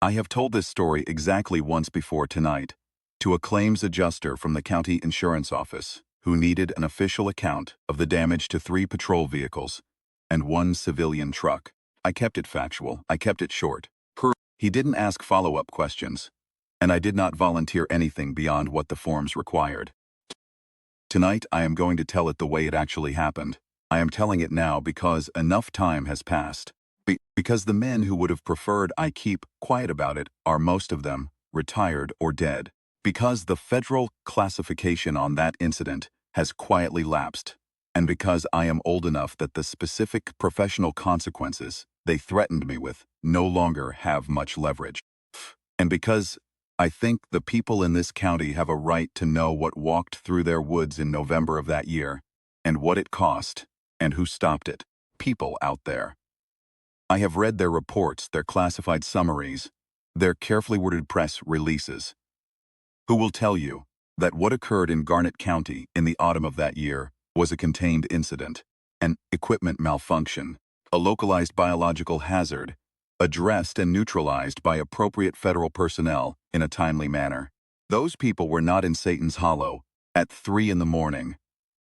I have told this story exactly once before tonight, to a claims adjuster from the county insurance office who needed an official account of the damage to 3 patrol vehicles and 1 civilian truck. I kept it factual, I kept it short. He didn't ask follow-up questions, and I did not volunteer anything beyond what the forms required. Tonight I am going to tell it the way it actually happened. I am telling it now because enough time has passed. Because the men who would have preferred I keep quiet about it are most of them retired or dead. Because the federal classification on that incident has quietly lapsed. And because I am old enough that the specific professional consequences they threatened me with no longer have much leverage. And because I think the people in this county have a right to know what walked through their woods in November of that year, and what it cost, and who stopped it. People out there. I have read their reports, their classified summaries, their carefully worded press releases. Who will tell you that what occurred in Garnett County in the autumn of that year was a contained incident, an equipment malfunction, a localized biological hazard, addressed and neutralized by appropriate federal personnel in a timely manner. Those people were not in Satan's Hollow at 3 in the morning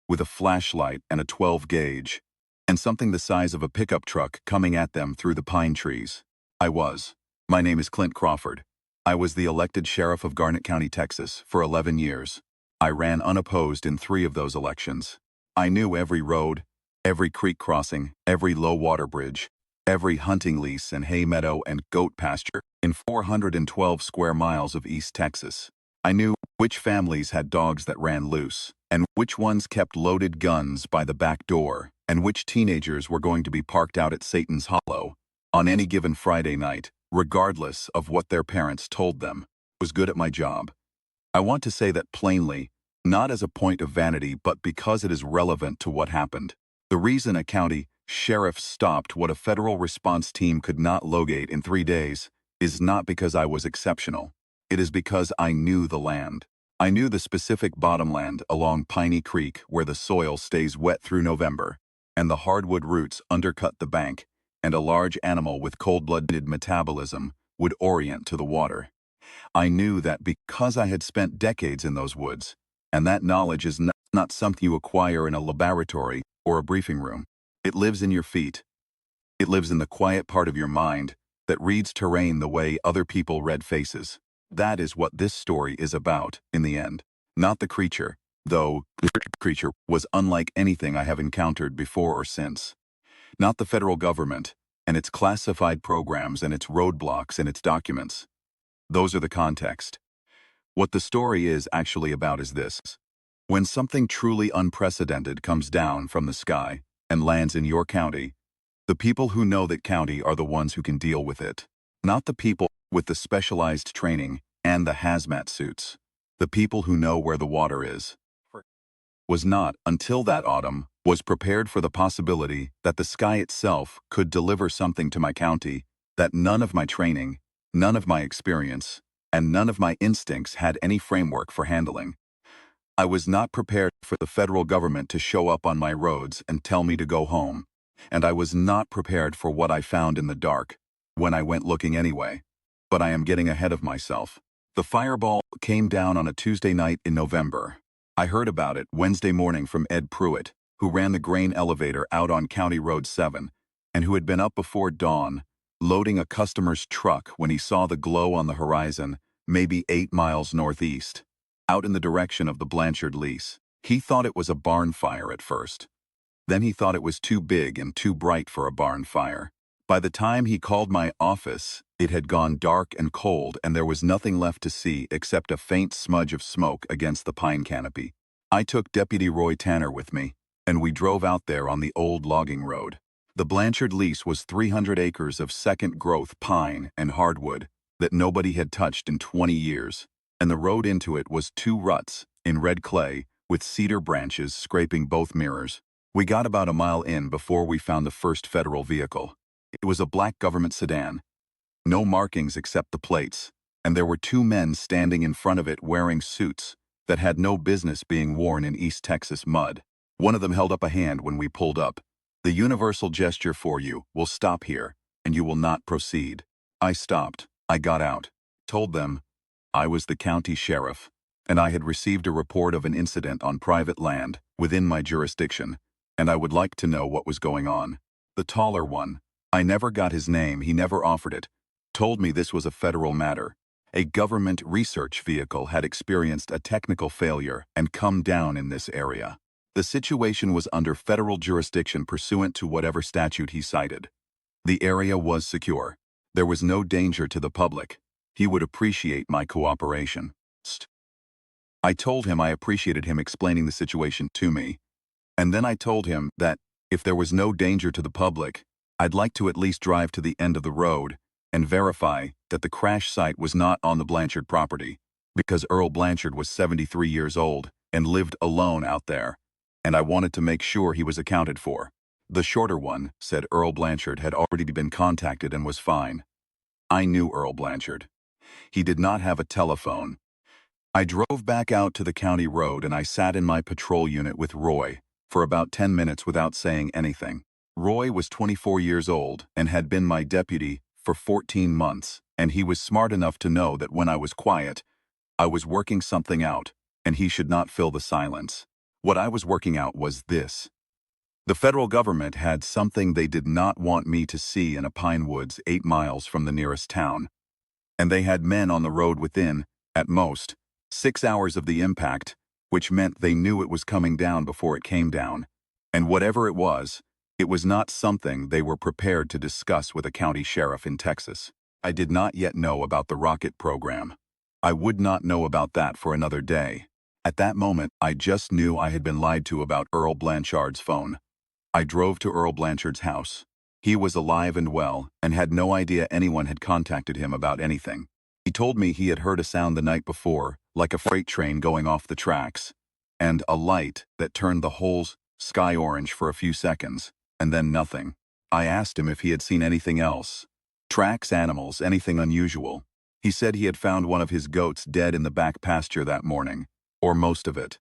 with a flashlight and a 12 gauge and something the size of a pickup truck coming at them through the pine trees. I was. My name is Clint Crawford. I was the elected sheriff of Garnett County, Texas for 11 years. I ran unopposed in 3 of those elections. I knew every road, every creek crossing, every low water bridge, every hunting lease and hay meadow and goat pasture in 412 square miles of East Texas. I knew which families had dogs that ran loose, and which ones kept loaded guns by the back door, and which teenagers were going to be parked out at Satan's Hollow on any given Friday night, regardless of what their parents told them. I was good at my job. I want to say that plainly, not as a point of vanity, but because it is relevant to what happened. The reason a county sheriff stopped what a federal response team could not locate in 3 days is not because I was exceptional. It is because I knew the land. I knew the specific bottomland along Piney Creek where the soil stays wet through November, and the hardwood roots undercut the bank, and a large animal with cold-blooded metabolism would orient to the water. I knew that because I had spent decades in those woods, and that knowledge is not something you acquire in a laboratory or a briefing room. It lives in your feet. It lives in the quiet part of your mind that reads terrain the way other people read faces. That is what this story is about, in the end. Not the creature, though the creature was unlike anything I have encountered before or since. Not the federal government, and its classified programs and its roadblocks and its documents. Those are the context. What the story is actually about is this. When something truly unprecedented comes down from the sky and lands in your county, the people who know that county are the ones who can deal with it. Not the people with the specialized training and the hazmat suits. The people who know where the water is. Was not, until that autumn, was prepared for the possibility that the sky itself could deliver something to my county that none of my training, none of my experience, and none of my instincts had any framework for handling. I was not prepared for the federal government to show up on my roads and tell me to go home, and I was not prepared for what I found in the dark, when I went looking anyway. But I am getting ahead of myself. The fireball came down on a Tuesday night in November. I heard about it Wednesday morning from Ed Pruitt, who ran the grain elevator out on County Road 7, and who had been up before dawn, loading a customer's truck when he saw the glow on the horizon, maybe 8 miles northeast, out in the direction of the Blanchard lease. He thought it was a barn fire at first. Then he thought it was too big and too bright for a barn fire. By the time he called my office, it had gone dark and cold, and there was nothing left to see except a faint smudge of smoke against the pine canopy. I took Deputy Roy Tanner with me, and we drove out there on the old logging road. The Blanchard lease was 300 acres of second-growth pine and hardwood that nobody had touched in 20 years, and the road into it was 2 ruts in red clay with cedar branches scraping both mirrors. We got about a mile in before we found the first federal vehicle. It was a black government sedan. No markings except the plates, and there were 2 men standing in front of it wearing suits that had no business being worn in East Texas mud. One of them held up a hand when we pulled up. The universal gesture for you will stop here, and you will not proceed. I stopped. I got out, told them I was the county sheriff, and I had received a report of an incident on private land within my jurisdiction, and I would like to know what was going on. The taller one, I never got his name, he never offered it, told me this was a federal matter. A government research vehicle had experienced a technical failure and come down in this area. The situation was under federal jurisdiction pursuant to whatever statute he cited. The area was secure. There was no danger to the public. He would appreciate my cooperation. I told him I appreciated him explaining the situation to me, and then I told him that if there was no danger to the public, I'd like to at least drive to the end of the road and verify that the crash site was not on the Blanchard property, because Earl Blanchard was 73 years old and lived alone out there, and I wanted to make sure he was accounted for. The shorter one said Earl Blanchard had already been contacted and was fine. I knew Earl Blanchard. He did not have a telephone. I drove back out to the county road and I sat in my patrol unit with Roy for about 10 minutes without saying anything. Roy was 24 years old and had been my deputy for 14 months, and he was smart enough to know that when I was quiet, I was working something out, and he should not fill the silence. What I was working out was this. The federal government had something they did not want me to see in a pine woods 8 miles from the nearest town, and they had men on the road within, at most, 6 hours of the impact, which meant they knew it was coming down before it came down, and whatever it was not something they were prepared to discuss with a county sheriff in Texas. I did not yet know about the rocket program. I would not know about that for another day. At that moment, I just knew I had been lied to about Earl Blanchard's phone. I drove to Earl Blanchard's house. He was alive and well, and had no idea anyone had contacted him about anything. He told me he had heard a sound the night before, like a freight train going off the tracks, and a light that turned the whole sky orange for a few seconds, and then nothing. I asked him if he had seen anything else. Tracks, animals, anything unusual. He said he had found one of his goats dead in the back pasture that morning, or most of it.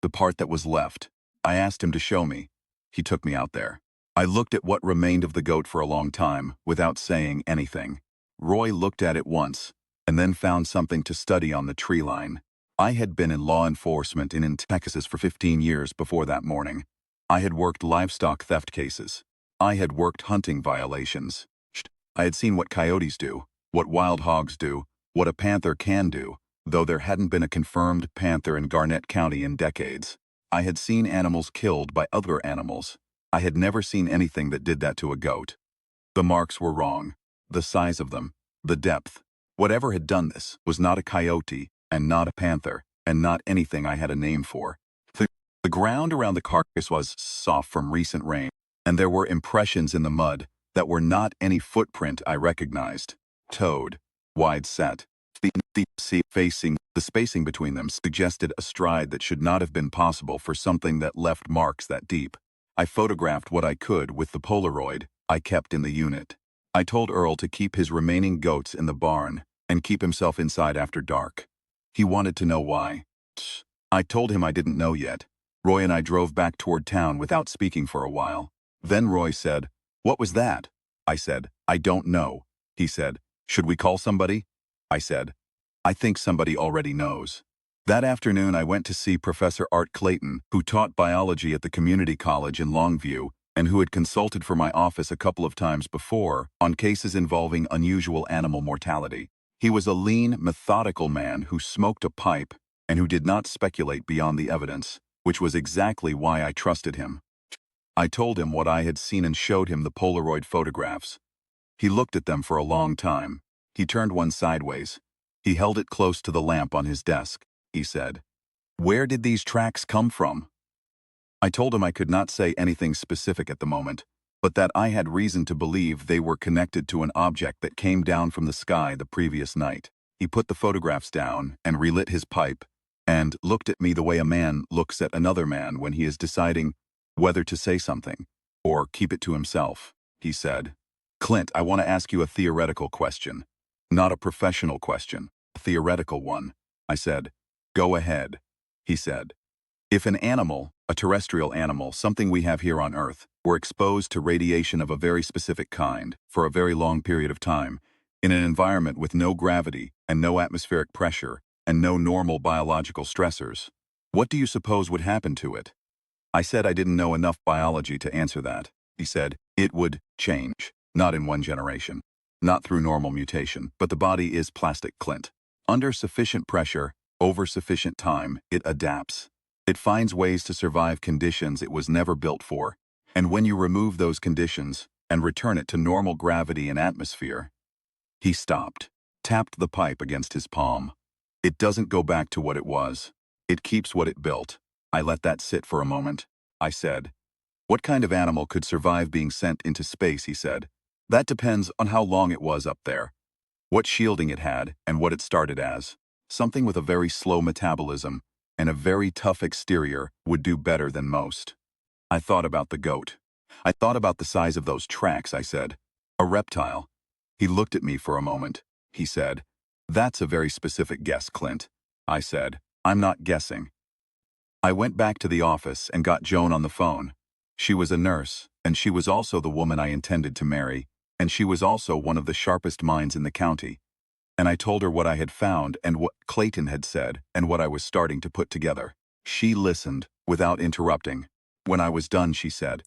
The part that was left. I asked him to show me. He took me out there. I looked at what remained of the goat for a long time, without saying anything. Roy looked at it once, and then found something to study on the tree line. I had been in law enforcement in Texas for 15 years before that morning. I had worked livestock theft cases. I had worked hunting violations. I had seen what coyotes do, what wild hogs do, what a panther can do, though there hadn't been a confirmed panther in Garnett County in decades. I had seen animals killed by other animals. I had never seen anything that did that to a goat. The marks were wrong. The size of them, the depth. Whatever had done this was not a coyote, and not a panther, and not anything I had a name for. The ground around the carcass was soft from recent rain, and there were impressions in the mud that were not any footprint I recognized. Toed, wide set. The spacing between them suggested a stride that should not have been possible for something that left marks that deep. I photographed what I could with the Polaroid I kept in the unit. I told Earl to keep his remaining goats in the barn and keep himself inside after dark. He wanted to know why. I told him I didn't know yet. Roy and I drove back toward town without speaking for a while. Then Roy said, "What was that?" I said, "I don't know." He said, "Should we call somebody?" I said, "I think somebody already knows." That afternoon I went to see Professor Art Clayton, who taught biology at the community college in Longview and who had consulted for my office a couple of times before on cases involving unusual animal mortality. He was a lean, methodical man who smoked a pipe and who did not speculate beyond the evidence, which was exactly why I trusted him. I told him what I had seen and showed him the Polaroid photographs. He looked at them for a long time. He turned one sideways. He held it close to the lamp on his desk. He said, "Where did these tracks come from?" I told him I could not say anything specific at the moment, but that I had reason to believe they were connected to an object that came down from the sky the previous night. He put the photographs down and relit his pipe and looked at me the way a man looks at another man when he is deciding whether to say something or keep it to himself. He said, "Clint, I want to ask you a theoretical question. Not a professional question, a theoretical one." I said, "Go ahead." He said, "If an animal, a terrestrial animal, something we have here on Earth, were exposed to radiation of a very specific kind for a very long period of time, in an environment with no gravity and no atmospheric pressure and no normal biological stressors. What do you suppose would happen to it? I said I didn't know enough biology to answer that. He said, it would change, not in one generation, not through normal mutation, but the body is plastic, Clint. Under sufficient pressure, over sufficient time, it adapts. It finds ways to survive conditions it was never built for. And when you remove those conditions and return it to normal gravity and atmosphere, he stopped, tapped the pipe against his palm. It doesn't go back to what it was. It keeps what it built. I let that sit for a moment. I said, what kind of animal could survive being sent into space, he said. That depends on how long it was up there, what shielding it had, and what it started as. Something with a very slow metabolism and a very tough exterior would do better than most. I thought about the goat. I thought about the size of those tracks, I said. A reptile. He looked at me for a moment. He said, that's a very specific guess, Clint. I said, I'm not guessing. I went back to the office and got Joan on the phone. She was a nurse, and she was also the woman I intended to marry, and she was also one of the sharpest minds in the county. And I told her what I had found and what Clayton had said and what I was starting to put together. She listened, without interrupting. When I was done, she said,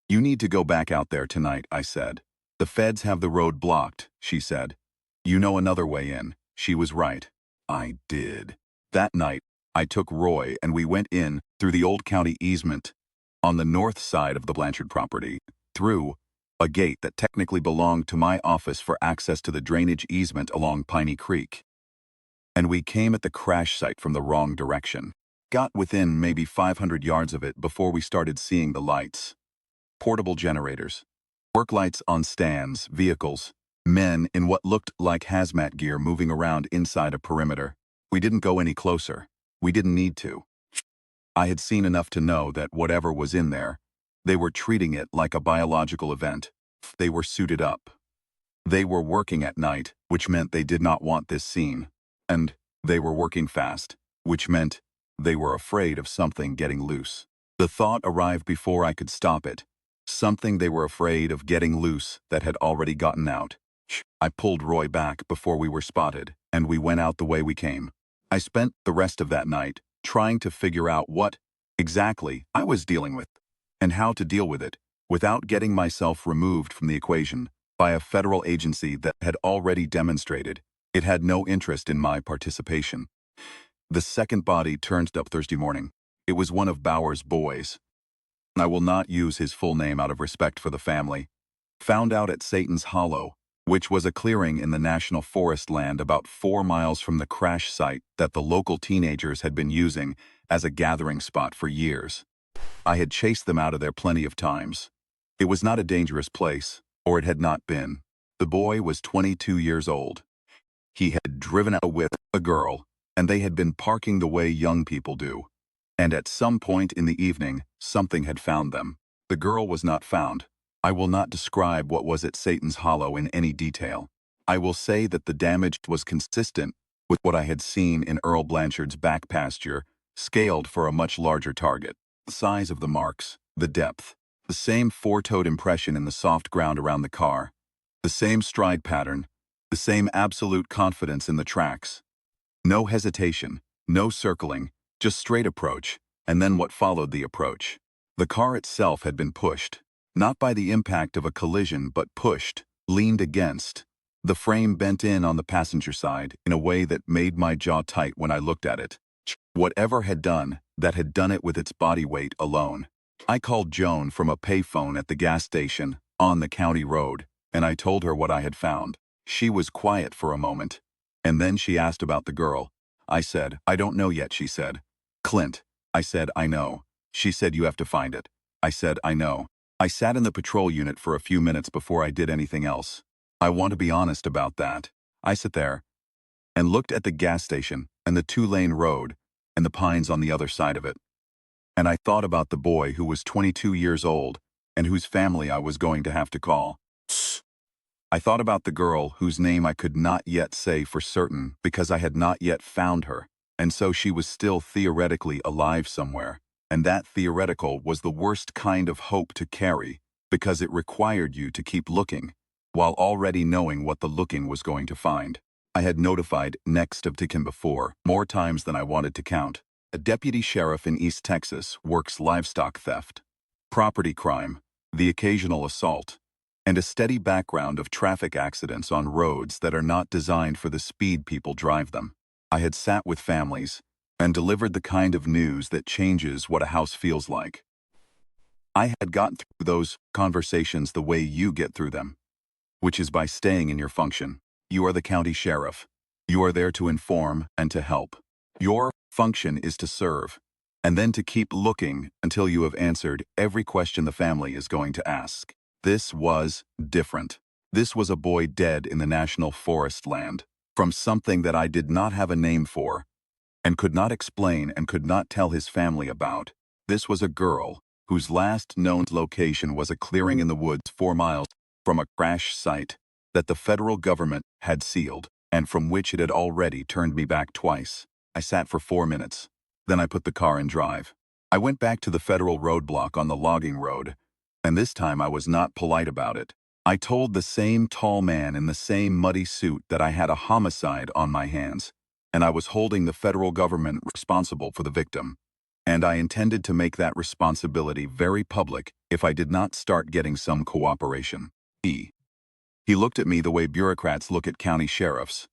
you need to go back out there tonight, I said. The feds have the road blocked, she said. You know another way in. She was right. I did. That night, I took Roy and we went in through the old county easement on the north side of the Blanchard property, through a gate that technically belonged to my office for access to the drainage easement along Piney Creek. And we came at the crash site from the wrong direction. Got within maybe 500 yards of it before we started seeing the lights. Portable generators. Work lights on stands, vehicles, men in what looked like hazmat gear moving around inside a perimeter. We didn't go any closer. We didn't need to. I had seen enough to know that whatever was in there, they were treating it like a biological event. They were suited up. They were working at night, which meant they did not want this seen. And they were working fast, which meant they were afraid of something getting loose. The thought arrived before I could stop it. Something they were afraid of getting loose that had already gotten out. I pulled Roy back before we were spotted, and we went out the way we came. I spent the rest of that night trying to figure out what exactly I was dealing with, and how to deal with it, without getting myself removed from the equation by a federal agency that had already demonstrated it had no interest in my participation. The second body turned up Thursday morning. It was one of Bauer's boys. I will not use his full name out of respect for the family. Found out at Satan's Hollow, which was a clearing in the National Forest land about 4 miles from the crash site that the local teenagers had been using as a gathering spot for years. I had chased them out of there plenty of times. It was not a dangerous place, or it had not been. The boy was 22 years old. He had driven out with a girl, and they had been parking the way young people do. And at some point in the evening, something had found them. The girl was not found. I will not describe what was at Satan's Hollow in any detail. I will say that the damage was consistent with what I had seen in Earl Blanchard's back pasture, scaled for a much larger target. The size of the marks, the depth, the same four-toed impression in the soft ground around the car, the same stride pattern, the same absolute confidence in the tracks. No hesitation, no circling, just straight approach, and then what followed the approach. The car itself had been pushed, not by the impact of a collision but pushed, leaned against. The frame bent in on the passenger side in a way that made my jaw tight when I looked at it. Whatever had done, that had done it with its body weight alone. I called Joan from a payphone at the gas station on the county road, and I told her what I had found. She was quiet for a moment, and then she asked about the girl. I said, I don't know yet, she said. Clint. I said, I know. She said, you have to find it. I said, I know. I sat in the patrol unit for a few minutes before I did anything else. I want to be honest about that. I sat there and looked at the gas station and the 2-lane road and the pines on the other side of it. And I thought about the boy who was 22 years old and whose family I was going to have to call. I thought about the girl whose name I could not yet say for certain because I had not yet found her, and so she was still theoretically alive somewhere. And that theoretical was the worst kind of hope to carry because it required you to keep looking. while already knowing what the looking was going to find. I had notified next of kin before, more times than I wanted to count. A deputy sheriff in East Texas works livestock theft, property crime, the occasional assault, and a steady background of traffic accidents on roads that are not designed for the speed people drive them. I had sat with families and delivered the kind of news that changes what a house feels like. I had gotten through those conversations the way you get through them, which is by staying in your function. You are the county sheriff. You are there to inform and to help. Your function is to serve, and then to keep looking until you have answered every question the family is going to ask. This was different. This was a boy dead in the national forest land, from something that I did not have a name for, and could not explain and could not tell his family about. This was a girl whose last known location was a clearing in the woods 4 miles from a crash site that the federal government had sealed, and from which it had already turned me back twice. I sat for 4 minutes. Then I put the car in drive. I went back to the federal roadblock on the logging road, and this time I was not polite about it. I told the same tall man in the same muddy suit that I had a homicide on my hands, and I was holding the federal government responsible for the victim. And I intended to make that responsibility very public if I did not start getting some cooperation. He looked at me the way bureaucrats look at county sheriffs,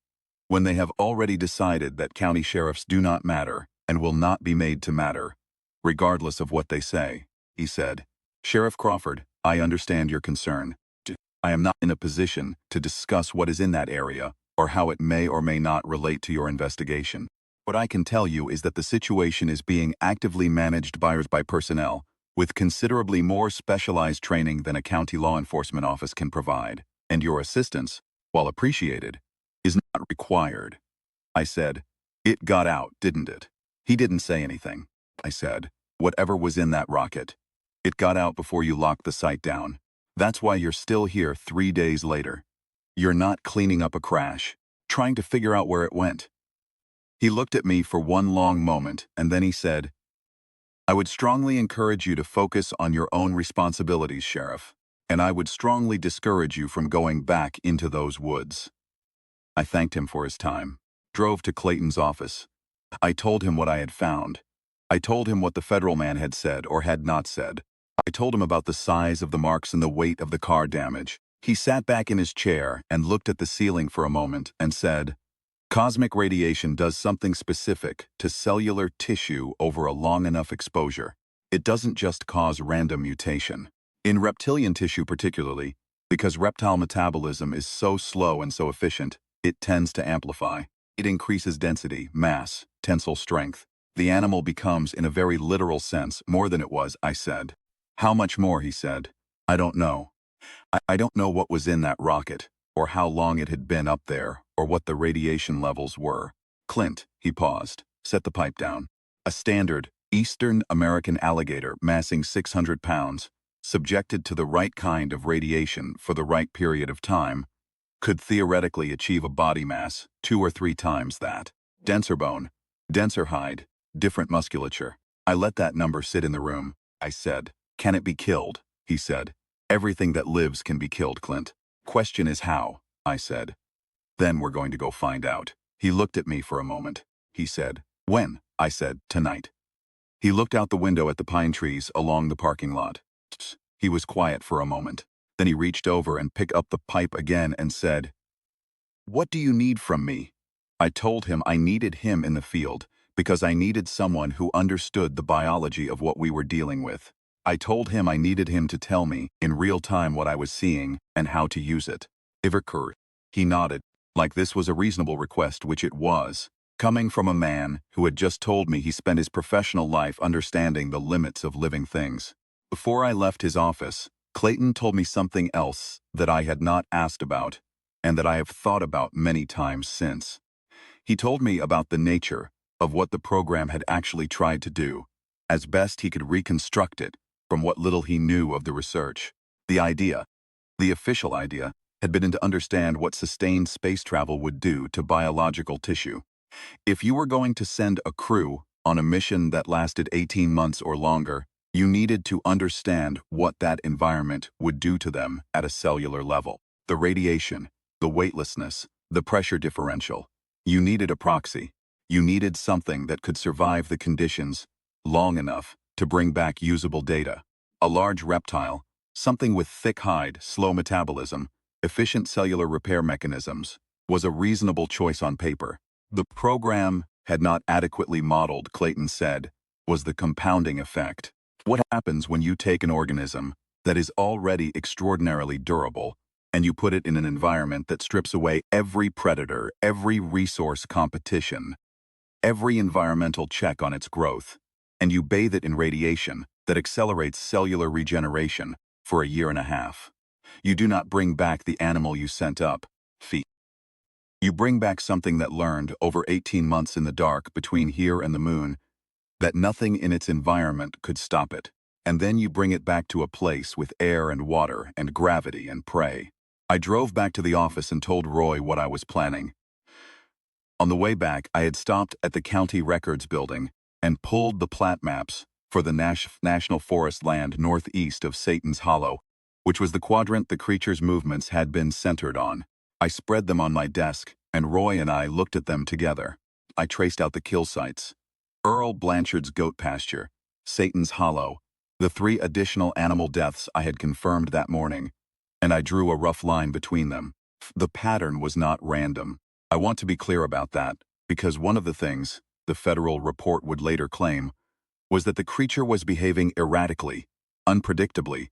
when they have already decided that county sheriffs do not matter and will not be made to matter, regardless of what they say. He said, "Sheriff Crawford, I understand your concern. I am not in a position to discuss what is in that area or how it may or may not relate to your investigation. What I can tell you is that the situation is being actively managed by personnel with considerably more specialized training than a county law enforcement office can provide, and your assistance, while appreciated, is not required." I said, "It got out, didn't it?" He didn't say anything. I said, "Whatever was in that rocket, it got out before you locked the site down. That's why you're still here 3 days later. You're not cleaning up a crash, trying to figure out where it went." He looked at me for one long moment, and then he said, "I would strongly encourage you to focus on your own responsibilities, Sheriff, and I would strongly discourage you from going back into those woods." I thanked him for his time, drove to Clayton's office. I told him what I had found. I told him what the federal man had said or had not said. I told him about the size of the marks and the weight of the car damage. He sat back in his chair and looked at the ceiling for a moment and said, "Cosmic radiation does something specific to cellular tissue over a long enough exposure. It doesn't just cause random mutation. In reptilian tissue particularly, because reptile metabolism is so slow and so efficient, it tends to amplify. It increases density, mass, tensile strength. The animal becomes, in a very literal sense, more than it was," I said. "How much more?" he said. "I don't know. I don't know what was in that rocket, or how long it had been up there, or what the radiation levels were." "Clint," he paused, set the pipe down. "A standard Eastern American alligator massing 600 pounds, subjected to the right kind of radiation for the right period of time, could theoretically achieve a body mass 2 or 3 times that. Denser bone, denser hide, different musculature." I let that number sit in the room. I said, "Can it be killed?" He said, "Everything that lives can be killed, Clint. Question is how," I said. "Then we're going to go find out." He looked at me for a moment. He said, "When?" I said, "Tonight." He looked out the window at the pine trees along the parking lot. He was quiet for a moment. Then he reached over and picked up the pipe again and said, "What do you need from me?" I told him I needed him in the field because I needed someone who understood the biology of what we were dealing with. I told him I needed him to tell me in real time what I was seeing and how to use it. Iverkur. He nodded, like this was a reasonable request, which it was, coming from a man who had just told me he spent his professional life understanding the limits of living things. Before I left his office, Clayton told me something else that I had not asked about, and that I have thought about many times since. He told me about the nature of what the program had actually tried to do, as best he could reconstruct it from what little he knew of the research. The idea, the official idea, had been to understand what sustained space travel would do to biological tissue. If you were going to send a crew on a mission that lasted 18 months or longer, you needed to understand what that environment would do to them at a cellular level. The radiation, the weightlessness, the pressure differential. You needed a proxy. You needed something that could survive the conditions long enough to bring back usable data. A large reptile, something with thick hide, slow metabolism, efficient cellular repair mechanisms, was a reasonable choice on paper. The program had not adequately modeled, Clayton said, was the compounding effect. What happens when you take an organism that is already extraordinarily durable and you put it in an environment that strips away every predator, every resource competition, every environmental check on its growth, and you bathe it in radiation that accelerates cellular regeneration for a year and a half? You do not bring back the animal you sent up. You bring back something that learned over 18 months in the dark between here and the moon that nothing in its environment could stop it. And then you bring it back to a place with air and water and gravity and prey. I drove back to the office and told Roy what I was planning. On the way back, I had stopped at the county records building and pulled the plat maps for the National Forest land northeast of Satan's Hollow, which was the quadrant the creature's movements had been centered on. I spread them on my desk, and Roy and I looked at them together. I traced out the kill sites. Earl Blanchard's goat pasture, Satan's Hollow, the 3 additional animal deaths I had confirmed that morning, and I drew a rough line between them. The pattern was not random. I want to be clear about that, because one of the things the federal report would later claim was that the creature was behaving erratically, unpredictably,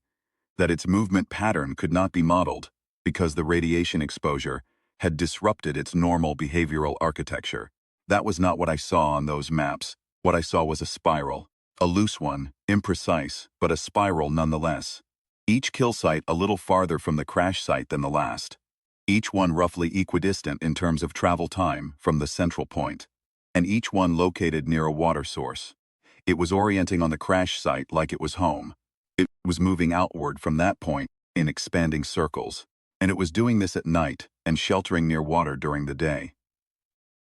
that its movement pattern could not be modeled because the radiation exposure had disrupted its normal behavioral architecture. That was not what I saw on those maps. What I saw was a spiral, a loose one, imprecise, but a spiral nonetheless. Each kill site a little farther from the crash site than the last. Each one roughly equidistant in terms of travel time from the central point, and each one located near a water source. It was orienting on the crash site like it was home. It was moving outward from that point in expanding circles, and it was doing this at night and sheltering near water during the day.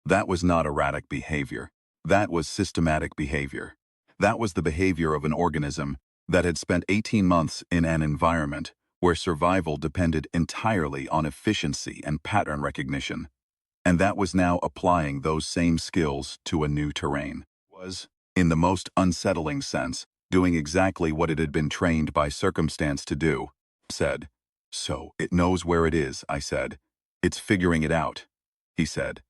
That was not erratic behavior. That was systematic behavior. That was the behavior of an organism that had spent 18 months in an environment where survival depended entirely on efficiency and pattern recognition, and that was now applying those same skills to a new terrain. Was, in the most unsettling sense, doing exactly what it had been trained by circumstance to do. Said, "So, it knows where it is," I said. "It's figuring it out," he said.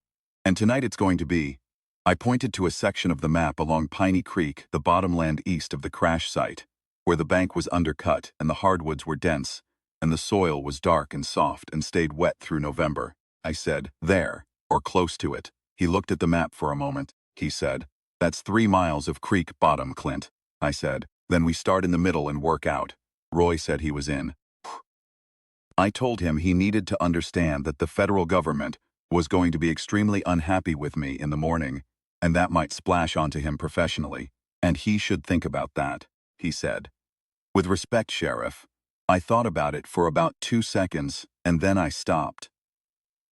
"And tonight it's going to be." I pointed to a section of the map along Piney Creek, the bottomland east of the crash site, where the bank was undercut and the hardwoods were dense, and the soil was dark and soft and stayed wet through November. I said, "There, or close to it." He looked at the map for a moment. He said, "That's 3 miles of creek bottom, Clint." I said, "Then we start in the middle and work out." Roy said he was in. I told him he needed to understand that the federal government was going to be extremely unhappy with me in the morning, and that might splash onto him professionally, and he should think about that, he said. "With respect, Sheriff." I thought about it for about 2 seconds, and then I stopped.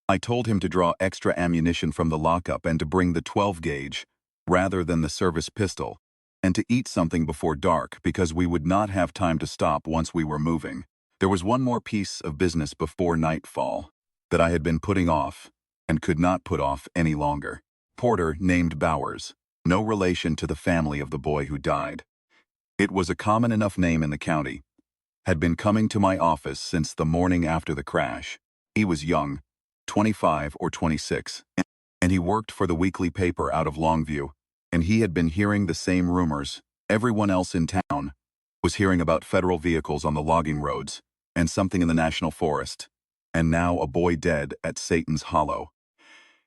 I told him to draw extra ammunition from the lockup and to bring the 12-gauge, rather than the service pistol, and to eat something before dark because we would not have time to stop once we were moving. There was one more piece of business before nightfall that I had been putting off and could not put off any longer. Porter named Bowers, no relation to the family of the boy who died. It was a common enough name in the county. Had been coming to my office since the morning after the crash. He was young, 25 or 26, and he worked for the weekly paper out of Longview, and he had been hearing the same rumors everyone else in town was hearing about federal vehicles on the logging roads and something in the national forest, and now a boy dead at Satan's Hollow.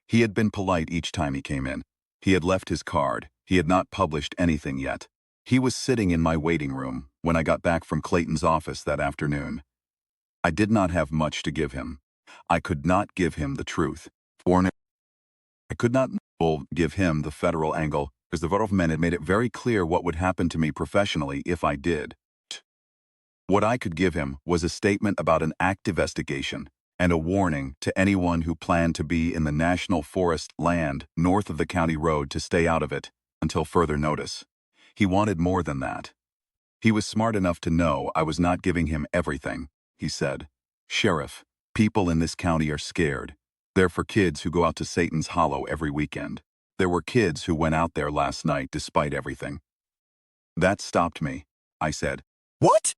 He had been polite each time he came in. He had left his card. He had not published anything yet. He was sitting in my waiting room when I got back from Clayton's office that afternoon. I did not have much to give him. I could not give him the truth. Or I could not give him the federal angle, because the government had made it very clear what would happen to me professionally if I did. What I could give him was a statement about an active investigation and a warning to anyone who planned to be in the national forest land north of the county road to stay out of it until further notice. He wanted more than that. He was smart enough to know I was not giving him everything. He said, "Sheriff, People in this county are scared. They're for kids who go out to Satan's Hollow every weekend. There were kids who went out there last night despite everything. That stopped me, I said. What?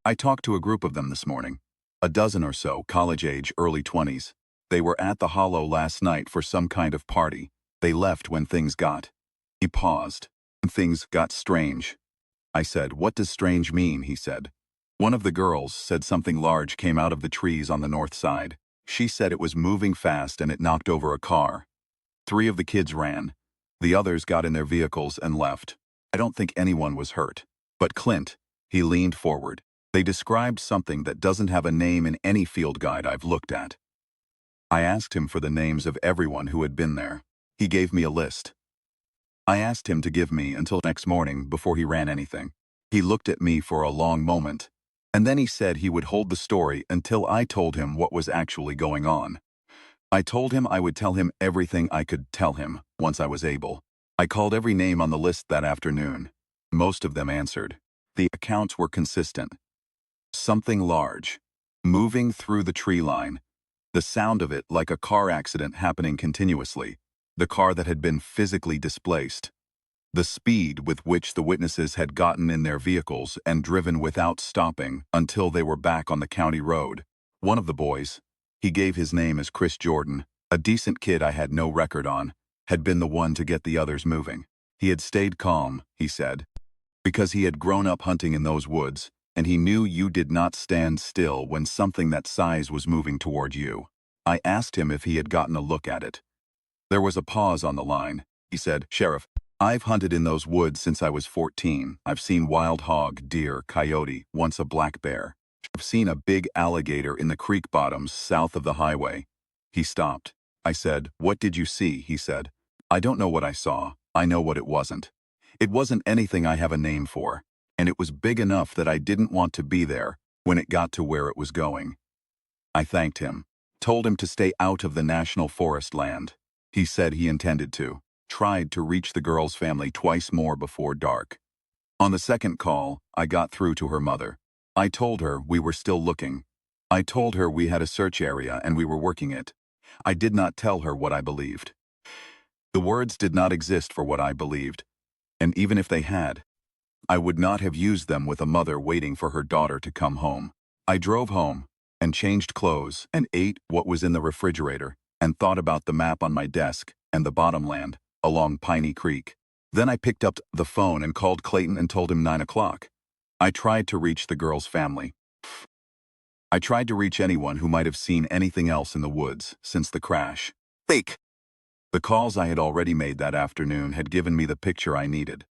I talked to a group of them this morning. A dozen or so, college age, early 20s. They were at the Hollow last night for some kind of party. They left when things got. He paused. Things got strange. I said, "What does strange mean?" he said. One of the girls said something large came out of the trees on the north side. She said it was moving fast and it knocked over a car. 3 of the kids ran. The others got in their vehicles and left. I don't think anyone was hurt. But Clint, he leaned forward. They described something that doesn't have a name in any field guide I've looked at. I asked him for the names of everyone who had been there. He gave me a list. I asked him to give me until next morning before he ran anything. He looked at me for a long moment, and then he said he would hold the story until I told him what was actually going on. I told him I would tell him everything I could tell him once I was able. I called every name on the list that afternoon. Most of them answered. The accounts were consistent. Something large, moving through the tree line. The sound of it like a car accident happening continuously. The car that had been physically displaced. The speed with which the witnesses had gotten in their vehicles and driven without stopping until they were back on the county road. One of the boys, he gave his name as Chris Jordan, a decent kid I had no record on, had been the one to get the others moving. He had stayed calm, he said, because he had grown up hunting in those woods, and he knew you did not stand still when something that size was moving toward you. I asked him if he had gotten a look at it. There was a pause on the line. He said, "Sheriff, I've hunted in those woods since I was 14. I've seen wild hog, deer, coyote, once a black bear. I've seen a big alligator in the creek bottoms south of the highway." He stopped. I said, "What did you see?" He said, "I don't know what I saw. I know what it wasn't. It wasn't anything I have a name for, and it was big enough that I didn't want to be there when it got to where it was going." I thanked him, told him to stay out of the national forest land. He said he intended to. Tried to reach the girl's family twice more before dark. On the second call, I got through to her mother. I told her we were still looking. I told her we had a search area and we were working it. I did not tell her what I believed. The words did not exist for what I believed, and even if they had, I would not have used them with a mother waiting for her daughter to come home. I drove home and changed clothes and ate what was in the refrigerator and thought about the map on my desk and the bottomland along Piney Creek. Then I picked up the phone and called Clayton and told him 9 o'clock. I tried to reach the girl's family. I tried to reach anyone who might have seen anything else in the woods since the crash. Fake. The calls I had already made that afternoon had given me the picture I needed.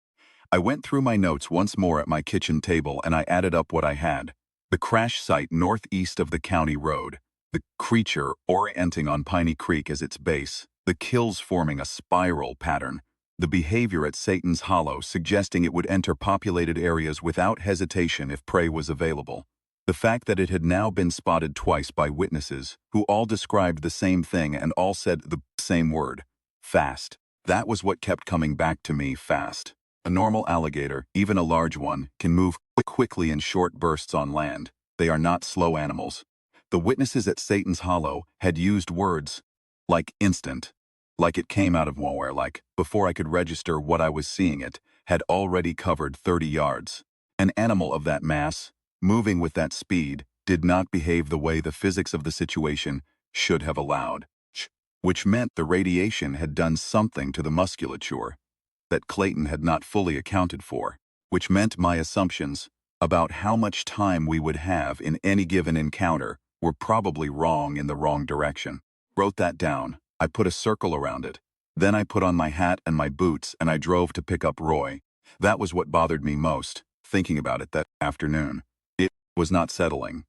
I went through my notes once more at my kitchen table and I added up what I had. The crash site northeast of the county road. The creature orienting on Piney Creek as its base. The kills forming a spiral pattern. The behavior at Satan's Hollow suggesting it would enter populated areas without hesitation if prey was available. The fact that it had now been spotted twice by witnesses, who all described the same thing and all said the same word. Fast. That was what kept coming back to me, fast. A normal alligator, even a large one, can move quickly in short bursts on land. They are not slow animals. The witnesses at Satan's Hollow had used words like instant, like it came out of nowhere, like before I could register what I was seeing it, had already covered 30 yards. An animal of that mass, moving with that speed, did not behave the way the physics of the situation should have allowed, which meant the radiation had done something to the musculature that Clayton had not fully accounted for, which meant my assumptions about how much time we would have in any given encounter were probably wrong in the wrong direction. Wrote that down. I put a circle around it. Then I put on my hat and my boots and I drove to pick up Roy. That was what bothered me most, thinking about it that afternoon. It was not settling.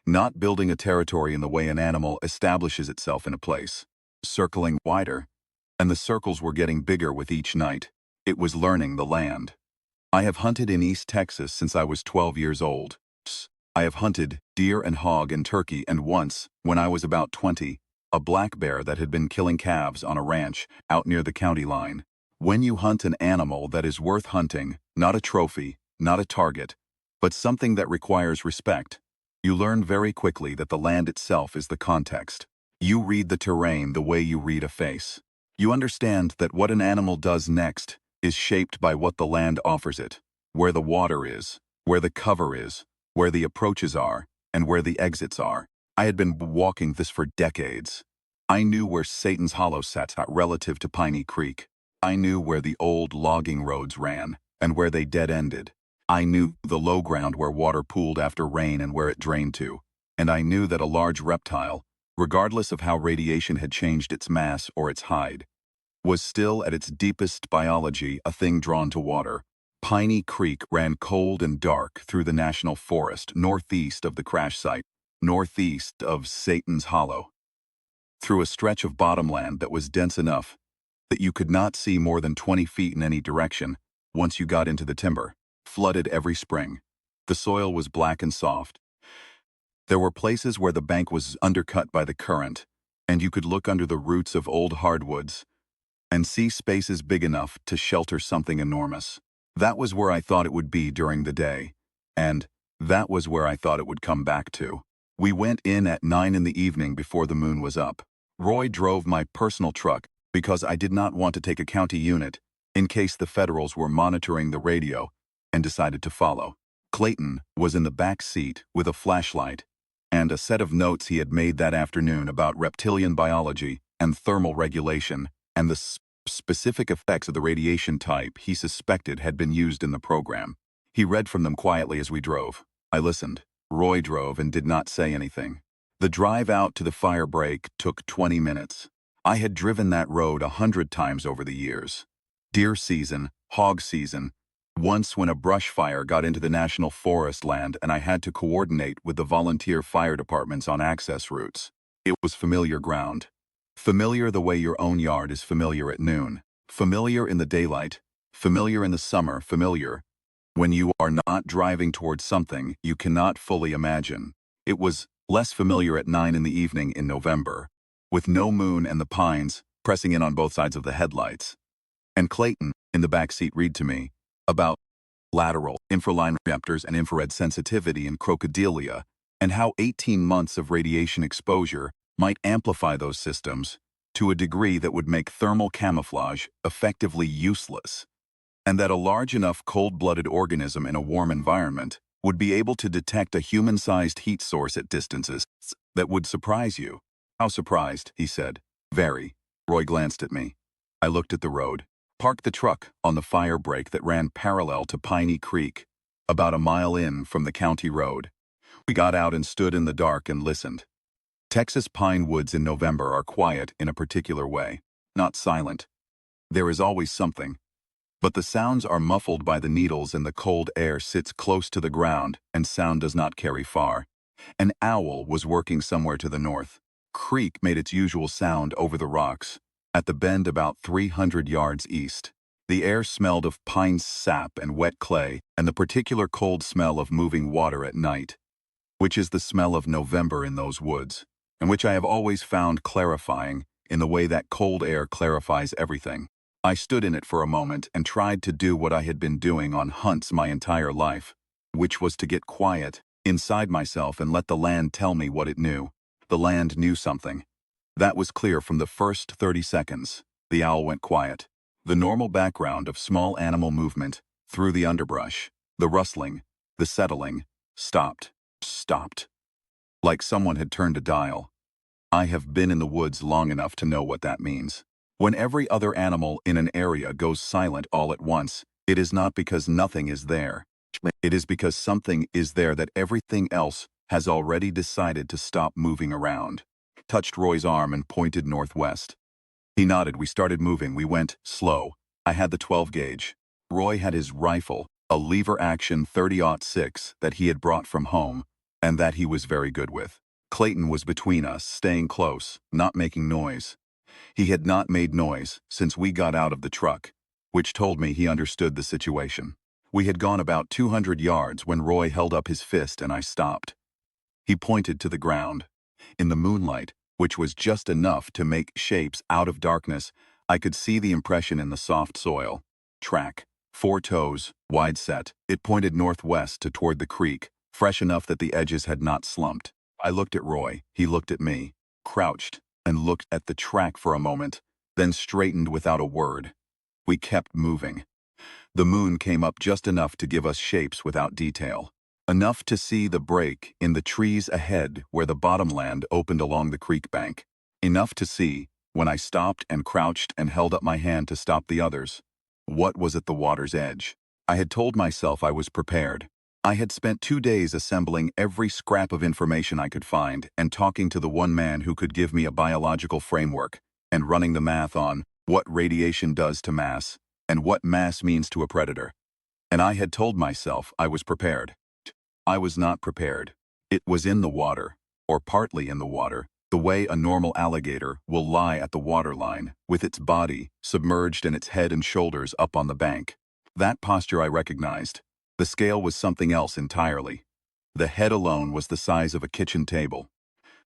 Not building a territory in the way an animal establishes itself in a place. Circling wider. And the circles were getting bigger with each night. It was learning the land. I have hunted in East Texas since I was 12 years old. I have hunted deer and hog and turkey, and once, when I was about 20, a black bear that had been killing calves on a ranch out near the county line. When you hunt an animal that is worth hunting, not a trophy, not a target, but something that requires respect, You learn very quickly that the land itself is the context. You read the terrain the way you read a face. You understand that what an animal does next is shaped by what the land offers it, where the water is, where the cover is, where the approaches are, and where the exits are. I had been walking this for decades. I knew where Satan's Hollow sat relative to Piney Creek. I knew where the old logging roads ran, and where they dead-ended. I knew the low ground where water pooled after rain and where it drained to. And I knew that a large reptile, regardless of how radiation had changed its mass or its hide, was still at its deepest biology a thing drawn to water. Piney Creek ran cold and dark through the national forest northeast of the crash site, northeast of Satan's Hollow, through a stretch of bottomland that was dense enough that you could not see more than 20 feet in any direction once you got into the timber, flooded every spring. The soil was black and soft. There were places where the bank was undercut by the current, and you could look under the roots of old hardwoods and see spaces big enough to shelter something enormous. That was where I thought it would be during the day, and that was where I thought it would come back to. We went in at 9 in the evening before the moon was up. Roy drove my personal truck because I did not want to take a county unit in case the Federals were monitoring the radio and decided to follow. Clayton was in the back seat with a flashlight and a set of notes he had made that afternoon about reptilian biology and thermal regulation and the specific effects of the radiation type he suspected had been used in the program. He read from them quietly as we drove. I listened. Roy drove and did not say anything. The drive out to the fire break took 20 minutes. I had driven that road 100 times over the years. Deer season, hog season, once when a brush fire got into the national forest land and I had to coordinate with the volunteer fire departments on access routes. It was familiar ground. Familiar the way your own yard is familiar at noon. Familiar in the daylight. Familiar in the summer. Familiar when you are not driving towards something you cannot fully imagine. It was less familiar at 9 in the evening in November, with no moon and the pines pressing in on both sides of the headlights. And Clayton, in the back seat, read to me about lateral, infraline receptors and infrared sensitivity in crocodilia, and how 18 months of radiation exposure might amplify those systems to a degree that would make thermal camouflage effectively useless, and that a large enough cold-blooded organism in a warm environment would be able to detect a human-sized heat source at distances that would surprise you. How surprised, he said. Very. Roy glanced at me. I looked at the road. Parked the truck on the fire break that ran parallel to Piney Creek, about a mile in from the county road. We got out and stood in the dark and listened. Texas pine woods in November are quiet in a particular way, not silent. There is always something. But the sounds are muffled by the needles and the cold air sits close to the ground and sound does not carry far. An owl was working somewhere to the north. Creek made its usual sound over the rocks, at the bend about 300 yards east. The air smelled of pine sap and wet clay and the particular cold smell of moving water at night, which is the smell of November in those woods, and which I have always found clarifying in the way that cold air clarifies everything. I stood in it for a moment and tried to do what I had been doing on hunts my entire life, which was to get quiet inside myself and let the land tell me what it knew. The land knew something. That was clear from the first 30 seconds. The owl went quiet. The normal background of small animal movement through the underbrush, the rustling, the settling, stopped. Like someone had turned a dial. I have been in the woods long enough to know what that means. When every other animal in an area goes silent all at once, it is not because nothing is there. It is because something is there that everything else has already decided to stop moving around. Touched Roy's arm and pointed northwest. He nodded. We started moving. We went slow. I had the 12 gauge. Roy had his rifle, a lever-action 30-06 that he had brought from home, and that he was very good with. Clayton was between us, staying close, not making noise. He had not made noise since we got out of the truck, which told me he understood the situation. We had gone about 200 yards when Roy held up his fist and I stopped. He pointed to the ground. In the moonlight, which was just enough to make shapes out of darkness, I could see the impression in the soft soil. Track. 4 toes, wide set. It pointed northwest to toward the creek, fresh enough that the edges had not slumped. I looked at Roy, he looked at me, crouched, and looked at the track for a moment, then straightened without a word. We kept moving. The moon came up just enough to give us shapes without detail. Enough to see the break in the trees ahead where the bottomland opened along the creek bank. Enough to see, when I stopped and crouched and held up my hand to stop the others, what was at the water's edge. I had told myself I was prepared. I had spent 2 days assembling every scrap of information I could find and talking to the one man who could give me a biological framework and running the math on what radiation does to mass and what mass means to a predator. And I had told myself I was prepared. I was not prepared. It was in the water, or partly in the water, the way a normal alligator will lie at the waterline, with its body submerged and its head and shoulders up on the bank. That posture I recognized. The scale was something else entirely. The head alone was the size of a kitchen table.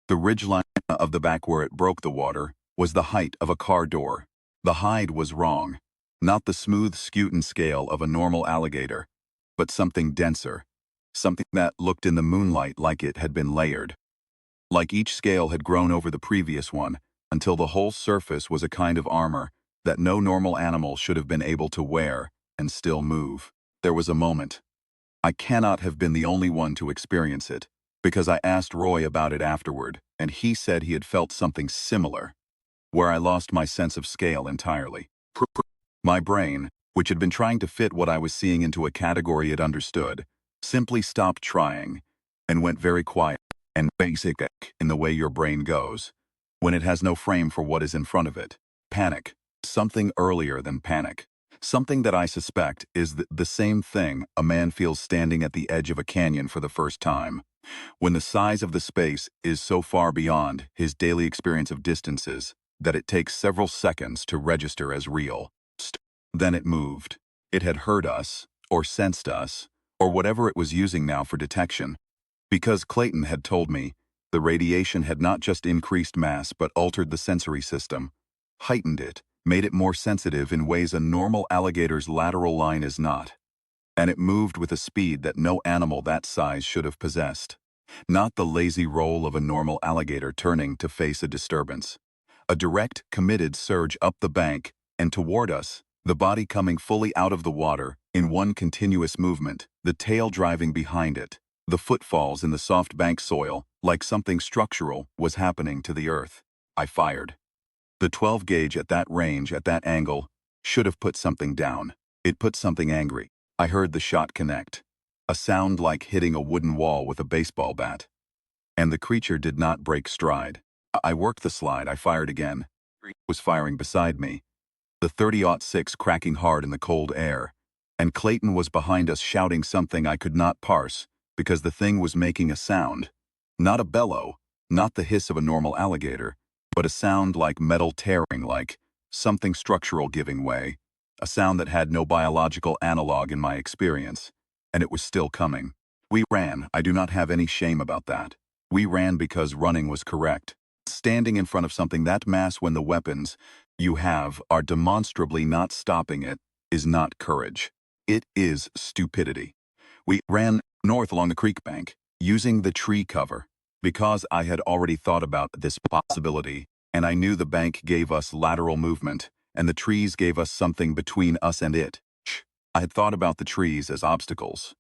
The ridgeline of the back where it broke the water was the height of a car door. The hide was wrong. Not the smooth Skewton scale of a normal alligator, but something denser. Something that looked in the moonlight like it had been layered. Like each scale had grown over the previous one, until the whole surface was a kind of armor that no normal animal should have been able to wear and still move. There was a moment. I cannot have been the only one to experience it, because I asked Roy about it afterward, and he said he had felt something similar, where I lost my sense of scale entirely. My brain, which had been trying to fit what I was seeing into a category it understood, simply stopped trying and went very quiet and basic in the way your brain goes when it has no frame for what is in front of it. Panic. Something earlier than panic. Something that I suspect is the same thing a man feels standing at the edge of a canyon for the first time, when the size of the space is so far beyond his daily experience of distances that it takes several seconds to register as real. Then it moved. It had heard us, or sensed us, or whatever it was using now for detection. Because Clayton had told me, the radiation had not just increased mass but altered the sensory system, heightened it, made it more sensitive in ways a normal alligator's lateral line is not. And it moved with a speed that no animal that size should have possessed. Not the lazy roll of a normal alligator turning to face a disturbance. A direct, committed surge up the bank and toward us, the body coming fully out of the water in one continuous movement, the tail driving behind it. The footfalls in the soft bank soil, like something structural, was happening to the earth. I fired. The 12 gauge at that range, at that angle, should have put something down. It put something angry. I heard the shot connect. A sound like hitting a wooden wall with a baseball bat. And the creature did not break stride. I worked the slide. I fired again. It was firing beside me. The 30-06 cracking hard in the cold air. And Clayton was behind us shouting something I could not parse, because the thing was making a sound. Not a bellow, not the hiss of a normal alligator, but a sound like metal tearing, like something structural giving way, a sound that had no biological analog in my experience, and it was still coming. We ran. I do not have any shame about that. We ran because running was correct. Standing in front of something that mass when the weapons you have are demonstrably not stopping it is not courage. It is stupidity. We ran north along the creek bank, using the tree cover, because I had already thought about this possibility, and I knew the bank gave us lateral movement, and the trees gave us something between us and it. I had thought about the trees as obstacles.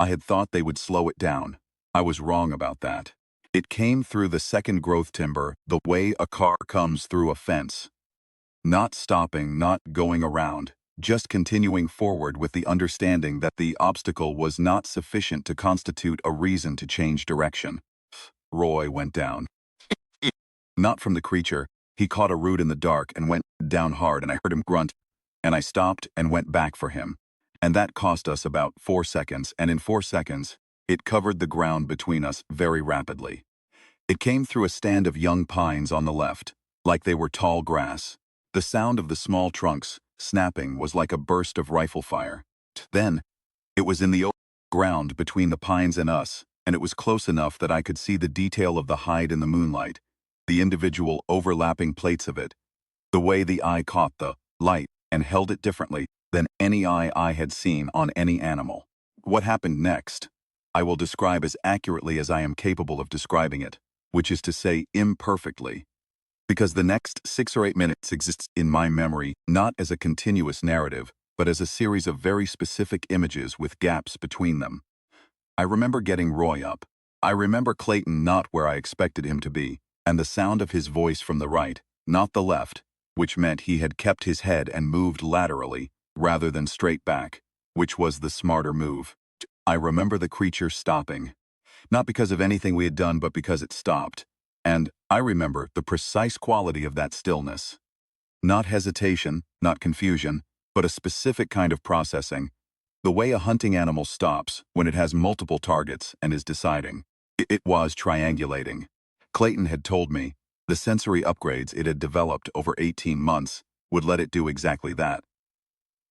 I had thought they would slow it down. I was wrong about that. It came through the second growth timber the way a car comes through a fence. Not stopping, not going around, just continuing forward with the understanding that the obstacle was not sufficient to constitute a reason to change direction. Roy went down. Not from the creature. He caught a root in the dark and went down hard, and I heard him grunt, and I stopped and went back for him. And that cost us about 4 seconds, and in 4 seconds, it covered the ground between us very rapidly. It came through a stand of young pines on the left, like they were tall grass. The sound of the small trunks snapping was like a burst of rifle fire. Then, it was in the open ground between the pines and us, and it was close enough that I could see the detail of the hide in the moonlight, the individual overlapping plates of it, the way the eye caught the light and held it differently than any eye I had seen on any animal. What happened next? I will describe as accurately as I am capable of describing it, which is to say imperfectly, because the next 6 or 8 minutes exists in my memory not as a continuous narrative, but as a series of very specific images with gaps between them. I remember getting Roy up. I remember Clayton not where I expected him to be, and the sound of his voice from the right, not the left, which meant he had kept his head and moved laterally, rather than straight back, which was the smarter move. I remember the creature stopping. Not because of anything we had done, but because it stopped. And I remember the precise quality of that stillness. Not hesitation, not confusion, but a specific kind of processing. The way a hunting animal stops when it has multiple targets and is deciding. It was triangulating. Clayton had told me the sensory upgrades it had developed over 18 months would let it do exactly that.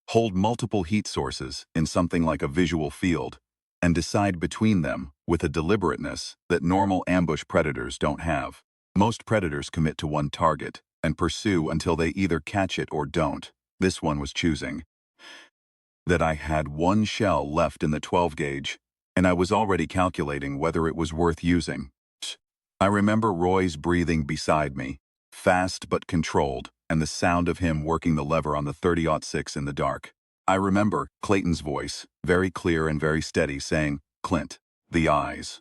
Hold multiple heat sources in something like a visual field and decide between them with a deliberateness that normal ambush predators don't have. Most predators commit to one target and pursue until they either catch it or don't. This one was choosing. That I had one shell left in the 12 gauge, and I was already calculating whether it was worth using. I remember Roy's breathing beside me, fast but controlled, and the sound of him working the lever on the 30-06 in the dark. I remember Clayton's voice, very clear and very steady, saying, "Clint, the eyes."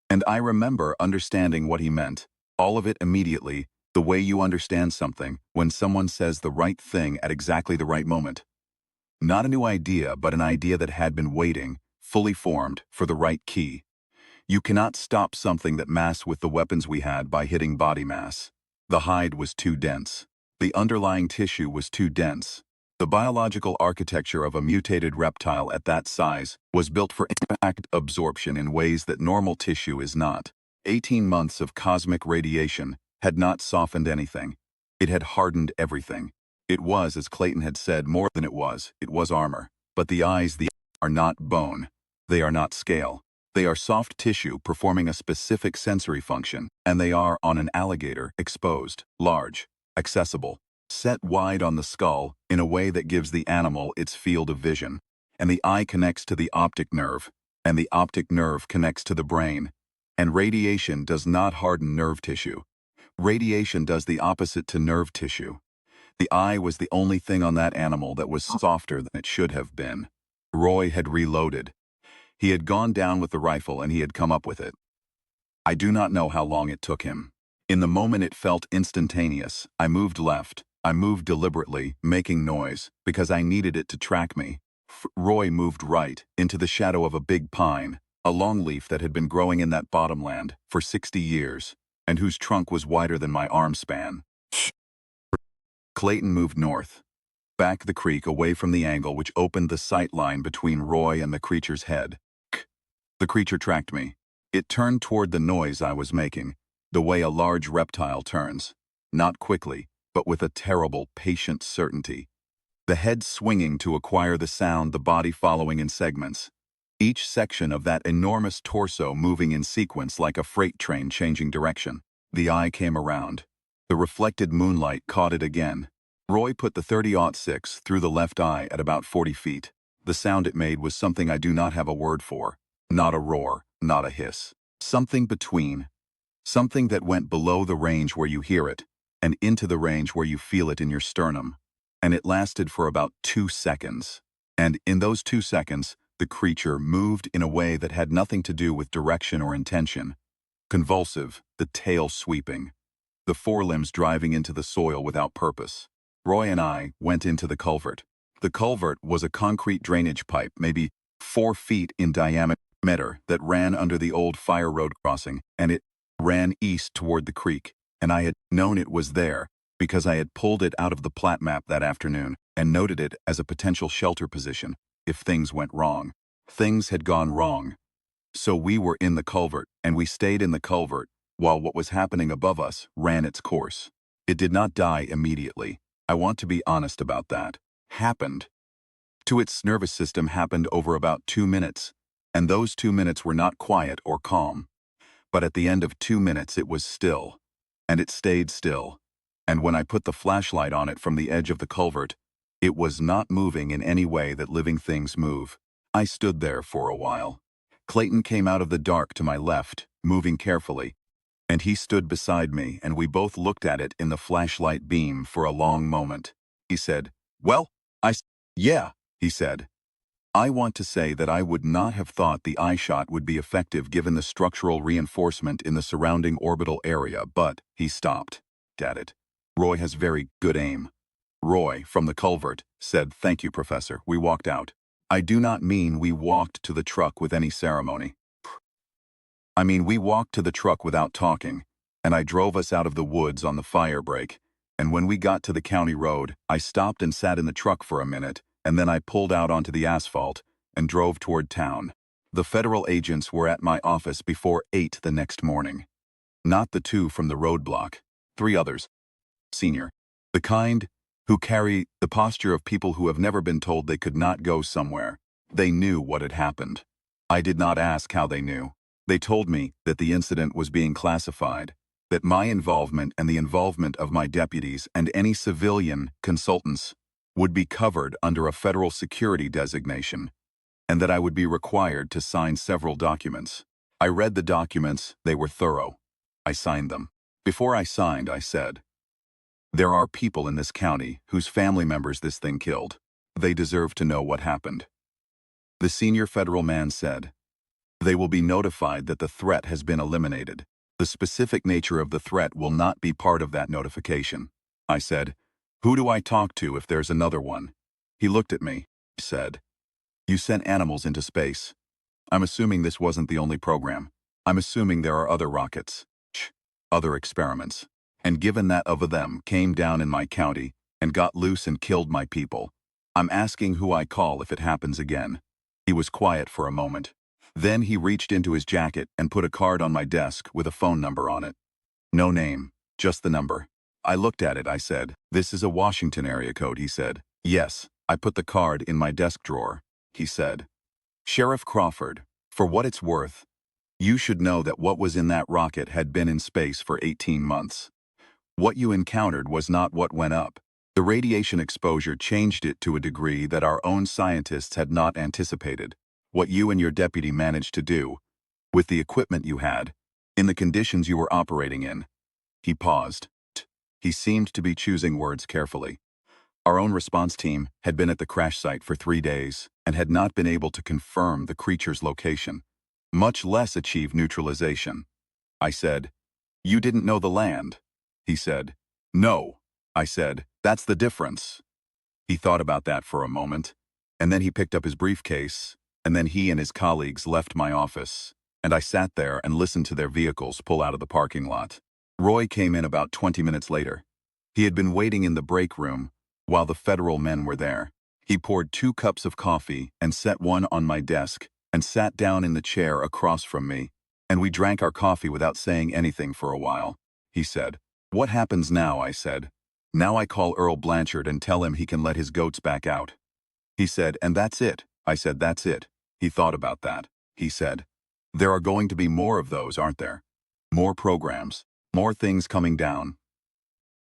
And I remember understanding what he meant, all of it immediately, the way you understand something when someone says the right thing at exactly the right moment. Not a new idea, but an idea that had been waiting, fully formed, for the right key. You cannot stop something that massed with the weapons we had by hitting body mass. The hide was too dense. The underlying tissue was too dense. The biological architecture of a mutated reptile at that size was built for impact absorption in ways that normal tissue is not. 18 months of cosmic radiation had not softened anything. It had hardened everything. It was, as Clayton had said, more than it was armor. But the eyes are not bone. They are not scale. They are soft tissue performing a specific sensory function, and they are, on an alligator, exposed, large, accessible, set wide on the skull in a way that gives the animal its field of vision. And the eye connects to the optic nerve, and the optic nerve connects to the brain. And radiation does not harden nerve tissue. Radiation does the opposite to nerve tissue. The eye was the only thing on that animal that was softer than it should have been. Roy had reloaded. He had gone down with the rifle and he had come up with it. I do not know how long it took him. In the moment it felt instantaneous. I moved left. I moved deliberately, making noise, because I needed it to track me. Roy moved right, into the shadow of a big pine, a longleaf that had been growing in that bottomland for 60 years, and whose trunk was wider than my arm span. Clayton moved north, back the creek away from the angle which opened the sight line between Roy and the creature's head. The creature tracked me. It turned toward the noise I was making, the way a large reptile turns. Not quickly, but with a terrible, patient certainty. The head swinging to acquire the sound, the body following in segments. Each section of that enormous torso moving in sequence like a freight train changing direction. The eye came around. The reflected moonlight caught it again. Roy put the 30-06 through the left eye at about 40 feet. The sound it made was something I do not have a word for. Not a roar, not a hiss. Something between. Something that went below the range where you hear it, and into the range where you feel it in your sternum. And it lasted for about 2 seconds. And in those 2 seconds, the creature moved in a way that had nothing to do with direction or intention. Convulsive, the tail sweeping. The forelimbs driving into the soil without purpose. Roy and I went into the culvert. The culvert was a concrete drainage pipe, maybe 4 feet in diameter, that ran under the old fire road crossing, and it ran east toward the creek, and I had known it was there because I had pulled it out of the plat map that afternoon and noted it as a potential shelter position if things went wrong. Things had gone wrong. So we were in the culvert, and we stayed in the culvert while what was happening above us ran its course. It did not die immediately. I want to be honest about that. Happened. To its nervous system happened over about 2 minutes, and those 2 minutes were not quiet or calm. But at the end of 2 minutes it was still, and it stayed still. And when I put the flashlight on it from the edge of the culvert, it was not moving in any way that living things move. I stood there for a while. Clayton came out of the dark to my left, moving carefully, and he stood beside me, and we both looked at it in the flashlight beam for a long moment. He said, "Well, yeah," he said. "I want to say that I would not have thought the eye shot would be effective given the structural reinforcement in the surrounding orbital area, but," he stopped at it. "Roy has very good aim." Roy, from the culvert, said, "Thank you, Professor." We walked out. I do not mean we walked to the truck with any ceremony. I mean, we walked to the truck without talking, and I drove us out of the woods on the fire break, and when we got to the county road, I stopped and sat in the truck for a minute, and then I pulled out onto the asphalt and drove toward town. The federal agents were at my office before 8 the next morning. Not the two from the roadblock, 3 others. Senior. The kind who carry the posture of people who have never been told they could not go somewhere. They knew what had happened. I did not ask how they knew. They told me that the incident was being classified, that my involvement and the involvement of my deputies and any civilian consultants would be covered under a federal security designation, and that I would be required to sign several documents. I read the documents, they were thorough. I signed them. Before I signed, I said, "There are people in this county whose family members this thing killed. They deserve to know what happened." The senior federal man said, "They will be notified that the threat has been eliminated. The specific nature of the threat will not be part of that notification." I said, "Who do I talk to if there's another one?" He looked at me, said, "You sent animals into space. I'm assuming this wasn't the only program. I'm assuming there are other rockets, other experiments. And given that of them came down in my county and got loose and killed my people, I'm asking who I call if it happens again." He was quiet for a moment. Then he reached into his jacket and put a card on my desk with a phone number on it. No name, just the number. I looked at it, I said, "This is a Washington area code," he said. "Yes." I put the card in my desk drawer. He said, "Sheriff Crawford, for what it's worth, you should know that what was in that rocket had been in space for 18 months. What you encountered was not what went up. The radiation exposure changed it to a degree that our own scientists had not anticipated. What you and your deputy managed to do, with the equipment you had, in the conditions you were operating in." He paused. He seemed to be choosing words carefully. "Our own response team had been at the crash site for 3 days and had not been able to confirm the creature's location, much less achieve neutralization." I said, "You didn't know the land?" He said, "No." I said, "That's the difference." He thought about that for a moment, and then he picked up his briefcase, and then he and his colleagues left my office, and I sat there and listened to their vehicles pull out of the parking lot. Roy came in about 20 minutes later. He had been waiting in the break room while the federal men were there. He poured 2 cups of coffee and set one on my desk and sat down in the chair across from me, and we drank our coffee without saying anything for a while. He said, "What happens now?" I said. "Now I call Earl Blanchard and tell him he can let his goats back out." He said, "And that's it?" I said, "That's it." He thought about that. He said, "There are going to be more of those, aren't there? More programs, more things coming down."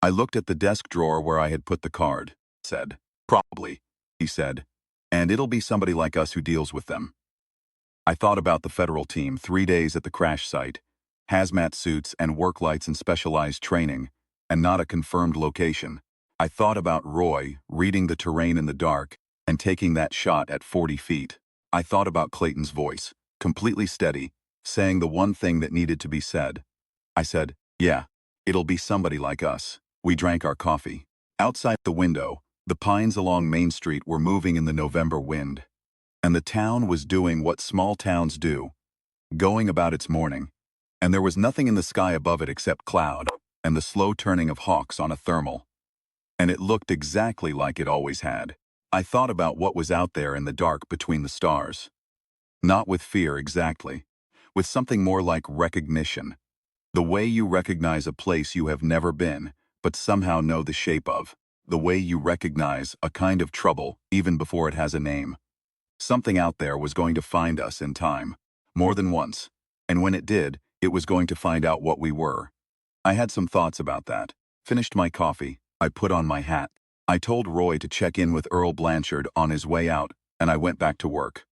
I looked at the desk drawer where I had put the card. Said, "Probably," he said, "and it'll be somebody like us who deals with them." I thought about the federal team, 3 days at the crash site, hazmat suits and work lights and specialized training, and not a confirmed location. I thought about Roy reading the terrain in the dark and taking that shot at 40 feet. I thought about Clayton's voice, completely steady, saying the one thing that needed to be said. I said, "Yeah, it'll be somebody like us." We drank our coffee. Outside the window, the pines along Main Street were moving in the November wind, and the town was doing what small towns do, going about its morning, and there was nothing in the sky above it except cloud and the slow turning of hawks on a thermal. And it looked exactly like it always had. I thought about what was out there in the dark between the stars. Not with fear exactly, with something more like recognition. The way you recognize a place you have never been, but somehow know the shape of. The way you recognize a kind of trouble even before it has a name. Something out there was going to find us in time, more than once, and when it did, it was going to find out what we were. I had some thoughts about that. Finished my coffee, I put on my hat. I told Roy to check in with Earl Blanchard on his way out, and I went back to work.